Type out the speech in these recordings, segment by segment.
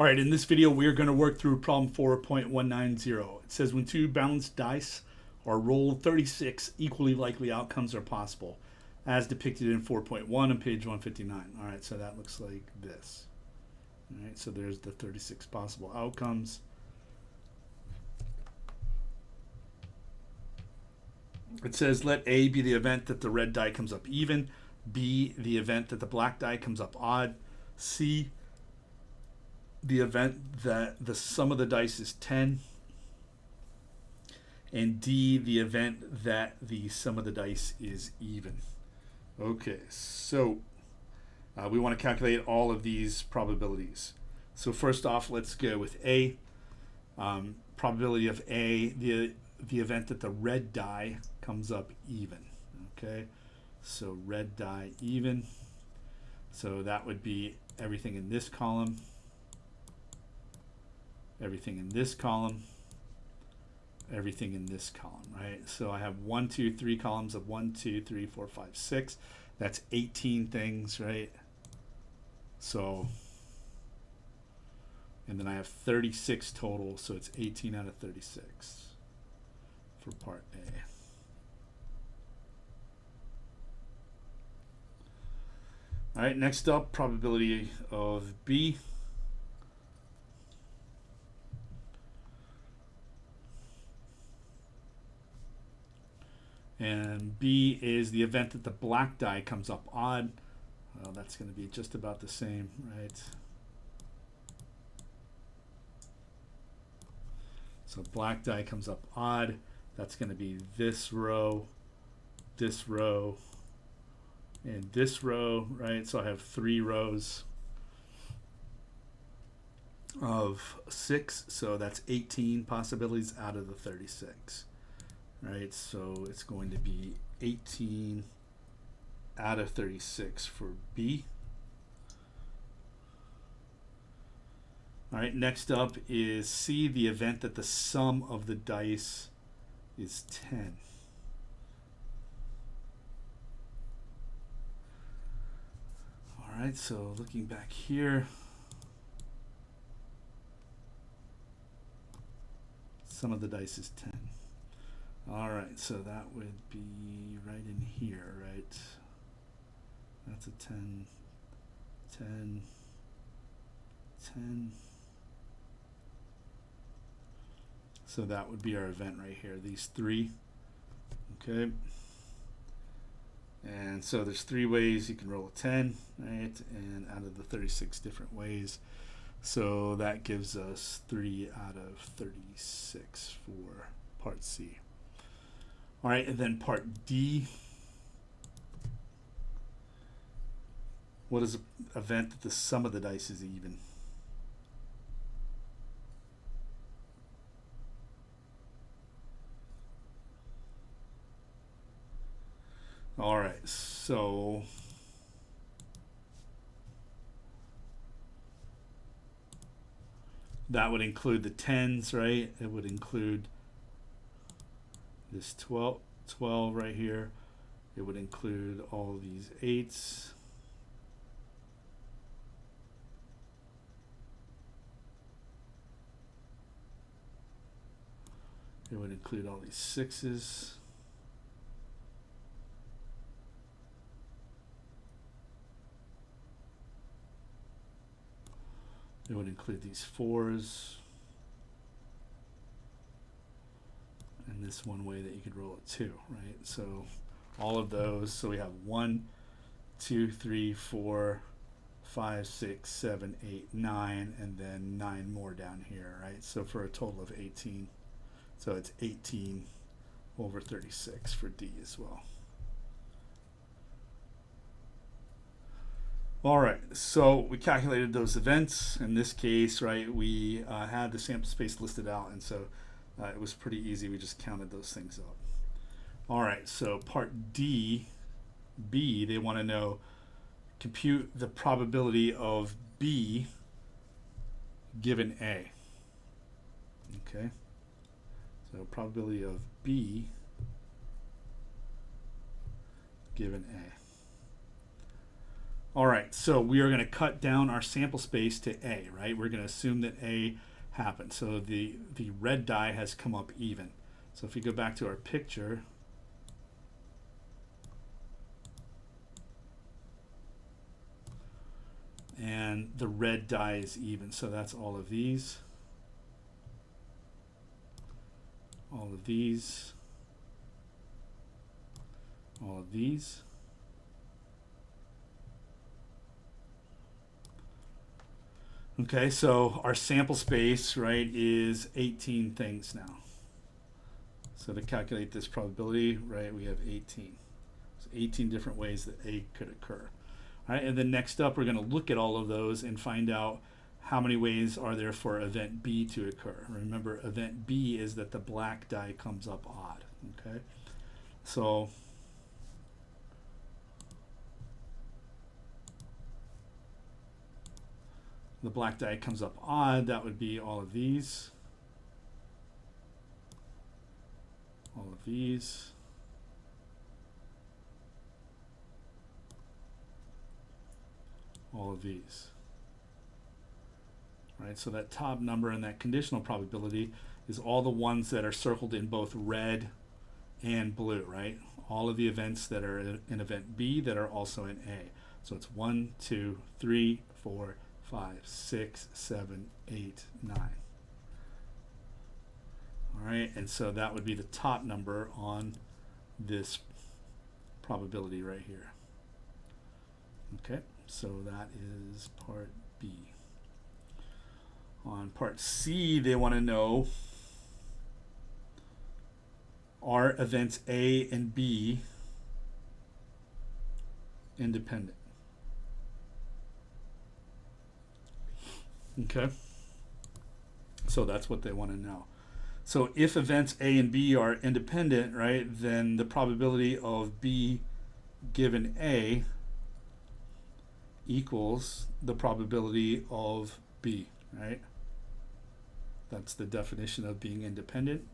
All right, in this video, we're going to work through problem 4.190. It says when two balanced dice are rolled, 36 equally likely outcomes are possible, as depicted in 4.1 on page 159. All right, so that looks like this. All right, so there's the 36 possible outcomes. It says let A be the event that the red die comes up even, B the event that the black die comes up odd, C the event that the sum of the dice is 10, and D the event that the sum of the dice is even. Okay, so we want to calculate all of these probabilities. So first off, let's go with A. Probability of A, the event that the red die comes up even. Okay, so red die even. So that would be everything in this column, everything in this column, everything in this column, right? So I have 1, 2, 3 columns of 1, 2, 3, 4, 5, 6. That's 18 things, right? So, and then I have 36 total, so it's 18 out of 36 for part A. All right, next up, probability of B. And B is the event that the black die comes up odd. Well, that's going to be just about the same, right? So black die comes up odd. That's going to be this row, and this row, right? So I have 3 rows of 6. So that's 18 possibilities out of the 36. Right, so it's going to be 18 out of 36 for B. All right, next up is C, the event that the sum of the dice is 10. All right, so looking back here, sum of the dice is 10. All right, so that would be right in here, right? That's a 10, 10, 10. So that would be our event right here, these 3, okay? And so there's 3 ways you can roll a 10, right? And out of the 36 different ways. So that gives us 3 out of 36 for part C. All right, and then part D. What is an event that the sum of the dice is even? All right, so that would include the 10s, right? It would include this 12 right here. It would include all these 8s. It would include all these 6s. It would include these 4s. And this one way that you could roll it 2, right? So all of those. So we have 1, 2, 3, 4, 5, 6, 7, 8, 9, and then 9 more down here, right? So for a total of 18. So it's 18 over 36 for D as well. All right, so we calculated those events. In this case, right, we had the sample space listed out, and so it was pretty easy. We just counted those things up. All right, so part D, B, they want to know, compute the probability of B given A. Okay, so probability of B given A. All right, so we are going to cut down our sample space to A, right? We're going to assume that A happened. So the red die has come up even. So if we go back to our picture, and the red die is even. So that's all of these, all of these, all of these. Okay, so our sample space, right, is 18 things now. So to calculate this probability, right, we have 18. So 18 different ways that A could occur. All right, and then next up, we're going to look at all of those and find out how many ways are there for event B to occur. Remember, event B is that the black die comes up odd. Okay, so the black die comes up odd. That would be all of these, all of these, all of these. Right, so that top number and that conditional probability is all the ones that are circled in both red and blue, right? All of the events that are in event B that are also in A. So it's 1, 2, 3, 4, 5, 6, 7, 8, 9. All right, and so that would be the top number on this probability right here. Okay, so that is part B. On part C, they want to know, are events A and B independent? Okay, so that's what they want to know. So if events A and B are independent, right, then the probability of B given A equals the probability of B, right? That's the definition of being independent,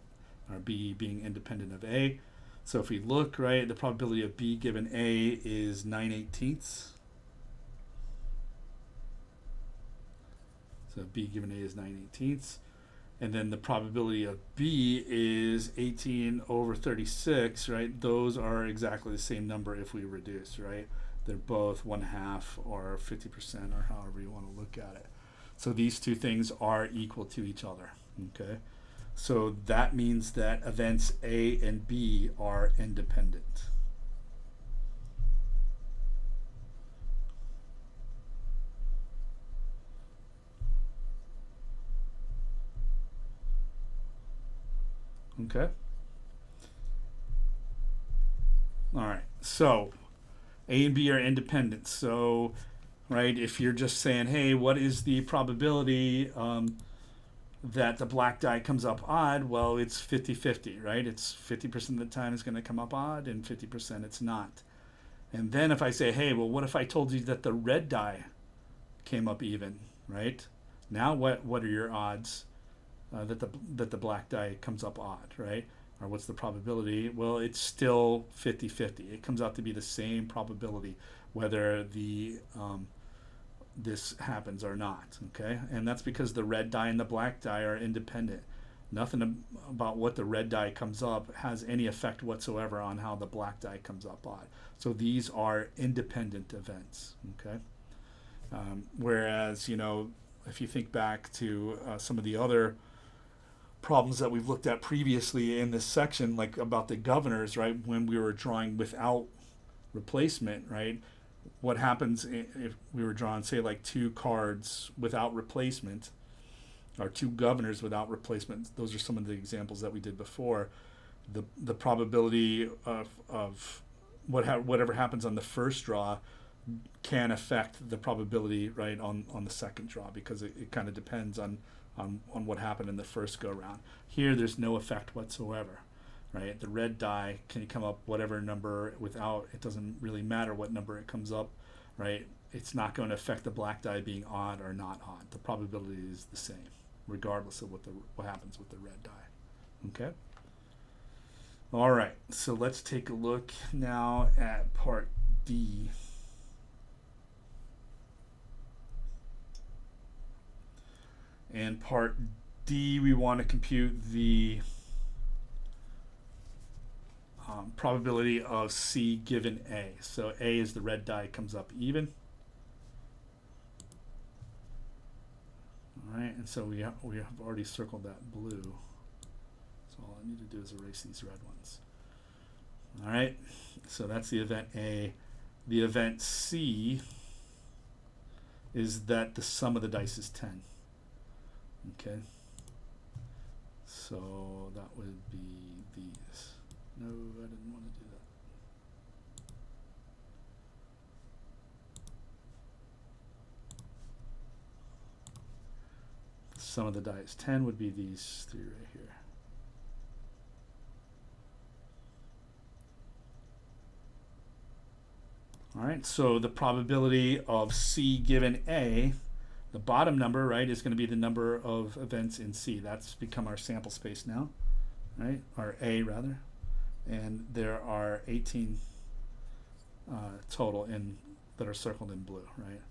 or B being independent of A. So if we look, right, the probability of B given A is 9/18. So B given A is 9/18. And then the probability of B is 18 over 36, right? Those are exactly the same number if we reduce, right? They're both 1/2 or 50%, or however you want to look at it. So these two things are equal to each other, okay? So that means that events A and B are independent. Okay? All right, so A and B are independent. So, right, if you're just saying, hey, what is the probability that the black die comes up odd? Well, it's 50-50, right? It's 50% of the time it's going to come up odd, and 50% it's not. And then if I say, hey, well, what if I told you that the red die came up even, right? Now what are your odds that the black die comes up odd, right? Or what's the probability? Well, it's still 50-50. It comes out to be the same probability whether the this happens or not, okay? And that's because the red die and the black die are independent. Nothing about what the red die comes up has any effect whatsoever on how the black die comes up odd. So these are independent events, okay? Whereas, you know, if you think back to some of the other problems that we've looked at previously in this section, like about the governors, right? When we were drawing without replacement, right? What happens if we were drawing, say, like 2 cards without replacement, or 2 governors without replacement? Those are some of the examples that we did before. The probability of whatever happens on the first draw can affect the probability, right, on the second draw, because it kind of depends on what happened in the first go round. Here, there's no effect whatsoever, right? The red die can come up whatever number without, it doesn't really matter what number it comes up, right? It's not going to affect the black die being odd or not odd. The probability is the same, regardless of what happens with the red die, okay? All right, so let's take a look now at part D. And part D, we want to compute the probability of C given A. So A is the red die, comes up even. All right, and so we have already circled that blue. So all I need to do is erase these red ones. All right, so that's the event A. The event C is that the sum of the dice is 10. Okay, so that would be these. No, I didn't want to do that. The sum of the dice 10 would be these three right here. All right, so the probability of C given A, the bottom number, right, is going to be the number of events in C. That's become our sample space now, right, or A rather. And there are 18 total that are circled in blue, right?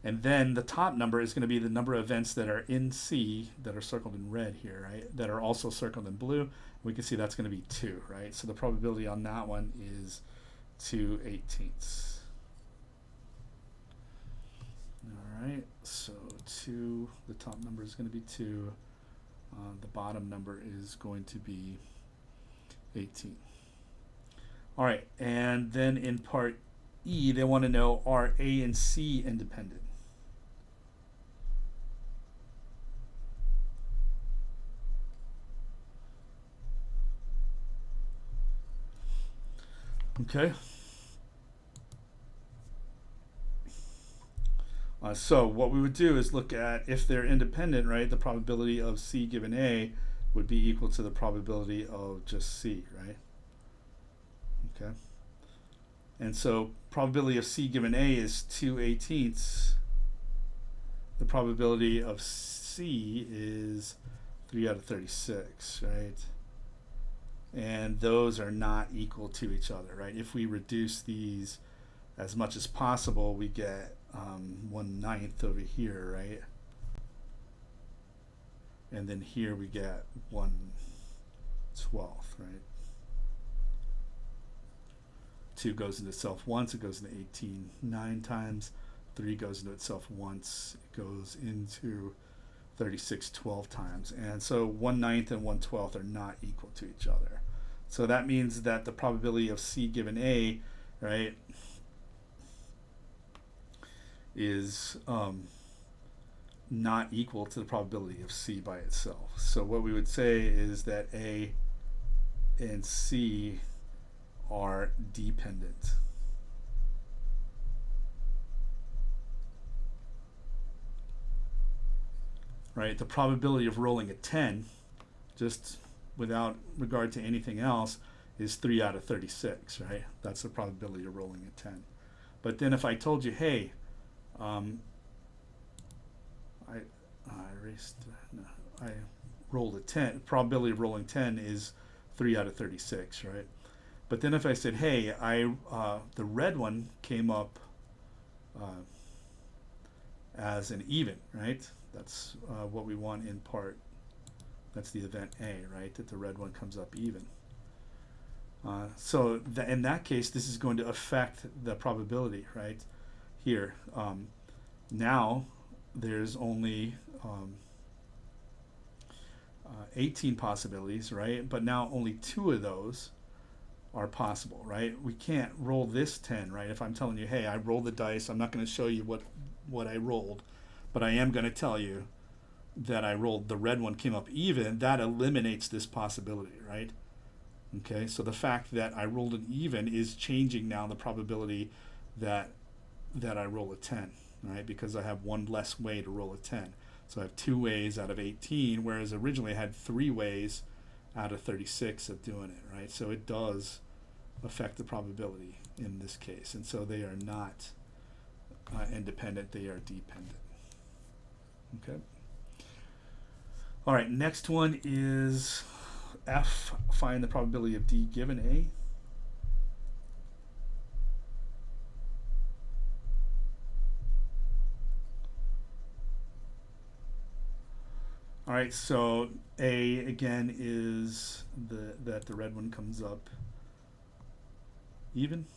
And then the top number is going to be the number of events that are in C that are circled in red here, right, that are also circled in blue. We can see that's going to be 2, right? So the probability on that one is 2/18. All right, so 2, the top number is going to be 2. The bottom number is going to be 18. All right, and then in part E, they want to know, are A and C independent? Okay. So what we would do is look at, if they're independent, right, the probability of C given A would be equal to the probability of just C, right? Okay. And so probability of C given A is 2/18. The probability of C is 3 out of 36, right? And those are not equal to each other, right? If we reduce these as much as possible, we get 1/9 over here, right? And then here we get 1/12, right? 2 goes into itself once, it goes into 18 9 times. 3 goes into itself once, it goes into 36 12 times. And so 1/9 and 1/12 are not equal to each other. So that means that the probability of C given A, right, is not equal to the probability of C by itself. So what we would say is that A and C are dependent. Right? The probability of rolling a 10, just without regard to anything else, is 3 out of 36, right? That's the probability of rolling a 10. But then if I told you, hey, I rolled a 10, probability of rolling 10 is 3 out of 36, right? But then if I said, hey, the red one came up as an even, right? That's what we want in part. That's the event A, right? That the red one comes up even. So in that case, this is going to affect the probability, right? Here, now there's only 18 possibilities, right? But now only 2 of those are possible, right? We can't roll this 10, right? If I'm telling you, hey, I rolled the dice, I'm not going to show you what I rolled, but I am going to tell you that I rolled the red one came up even. That eliminates this possibility, right? Okay, so the fact that I rolled an even is changing now the probability that I roll a 10, right? Because I have one less way to roll a 10. So I have 2 ways out of 18, whereas originally I had 3 ways out of 36 of doing it, right? So it does affect the probability in this case. And so they are not independent, they are dependent. Okay. All right, next one is F, find the probability of D given A. All right, so A again is that the red one comes up even.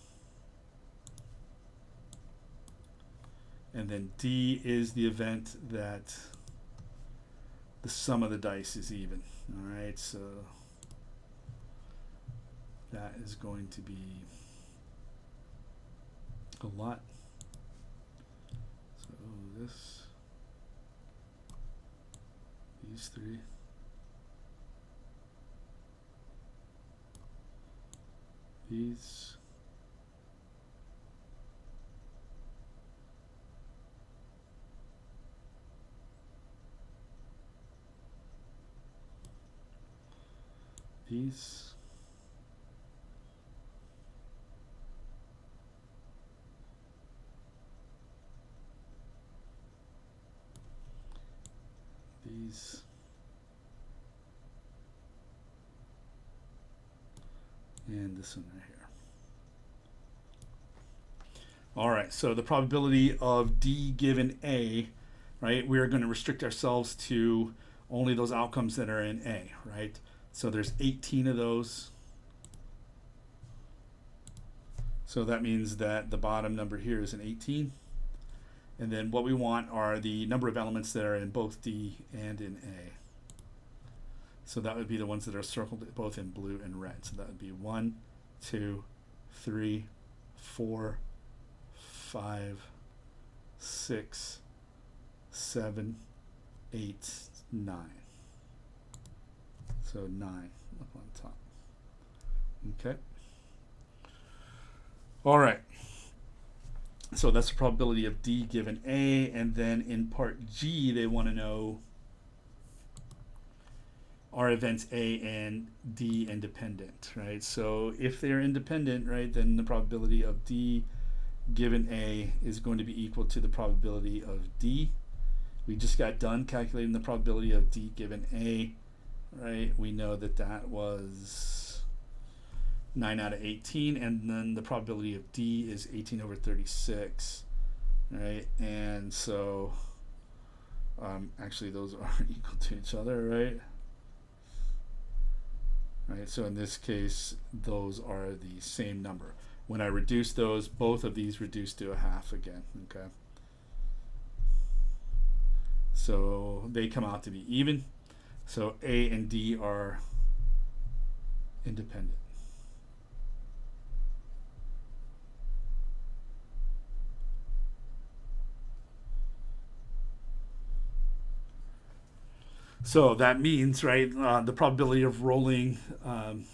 And then D is the event that the sum of the dice is even. All right, so that is going to be a lot. So this, these three, these, these, these, and this one right here. All right, so the probability of D given A, right, we're going to restrict ourselves to only those outcomes that are in A, right? So there's 18 of those. So that means that the bottom number here is an 18. And then what we want are the number of elements that are in both D and in A. So that would be the ones that are circled both in blue and red. So that would be 1, 2, 3, 4, 5, 6, 7, 8, 9. So 9 up on top. Okay. All right. So that's the probability of D given A. And then in part G, they want to know, are events A and D independent, right? So if they're independent, right, then the probability of D given A is going to be equal to the probability of D. We just got done calculating the probability of D given A, right? We know that that was 9 out of 18, and then the probability of D is 18 over 36, right? And so actually those are equal to each other, right? Right, so in this case, those are the same number. When I reduce those, both of these reduce to a half again, okay? So they come out to be even. So A and D are independent. So that means, right, the probability of rolling an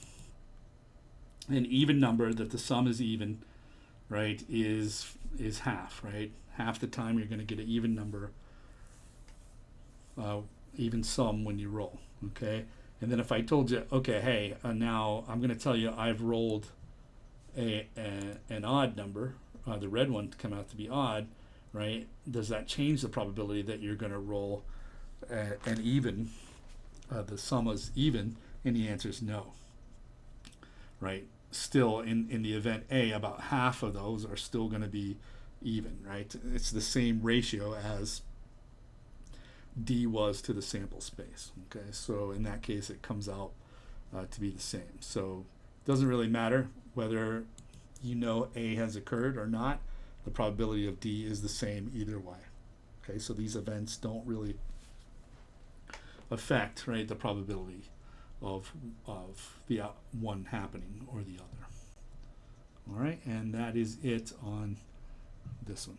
even number that the sum is even, right, is half, right? Half the time you're going to get an even number, even sum when you roll, okay? And then if I told you, okay, hey, now I'm going to tell you I've rolled an odd number, the red one to come out to be odd, right? Does that change the probability that you're going to roll an even, the sum is even? And the answer is no, right? Still, in the event A, about half of those are still going to be even, right? It's the same ratio as D was to the sample space, okay? So in that case, it comes out to be the same. So it doesn't really matter whether you know A has occurred or not. The probability of D is the same either way, okay? So these events don't really affect, right, the probability of the one happening or the other. All right, and that is it on this one.